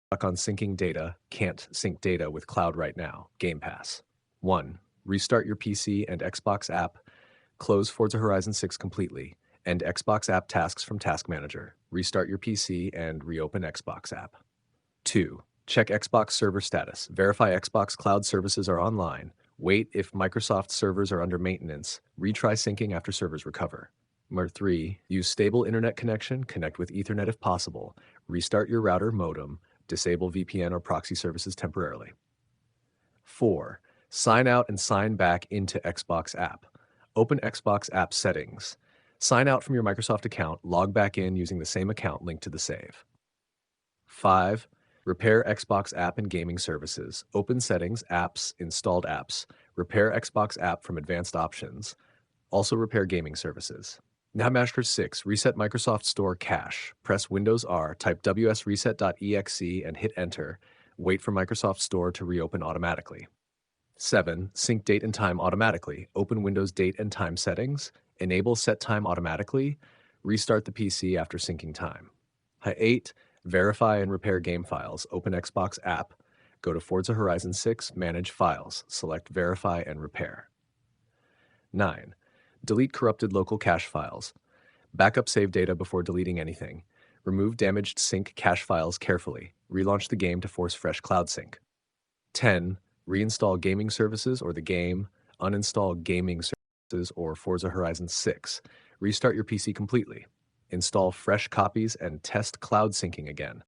Stuck on syncing data, can't sync data with cloud right now. Game Pass. 1. Restart your PC and Xbox app. Close Forza Horizon 6 completely. End Xbox app tasks from Task Manager. Restart your PC and reopen Xbox app. 2. Check Xbox server status. Verify Xbox cloud services are online. Wait if Microsoft servers are under maintenance. Retry syncing after servers recover. Number 3. Use stable internet connection. Connect with Ethernet if possible. Restart your router modem. Disable VPN or proxy services temporarily. 4. Sign out and sign back into Xbox app. Open Xbox app settings. Sign out from your Microsoft account, log back in using the same account linked to the save. 5. Repair Xbox app and gaming services. Open settings, apps, installed apps. Repair Xbox app from advanced options. Also repair gaming services. Now Master 6. Reset Microsoft Store cache. Press Windows R, type wsreset.exe and hit enter. Wait for Microsoft Store to reopen automatically. 7. Sync date and time automatically. Open Windows date and time settings. Enable set time automatically. Restart the PC after syncing time. 8. Verify and repair game files. Open Xbox app. Go to Forza Horizon 6, manage files. Select verify and repair. 9. Delete corrupted local cache files. Backup save data before deleting anything. Remove damaged sync cache files carefully. Relaunch the game to force fresh cloud sync. 10. Reinstall gaming services or the game. Uninstall gaming services or Forza Horizon 6. Restart your PC completely. Install fresh copies and test cloud syncing again.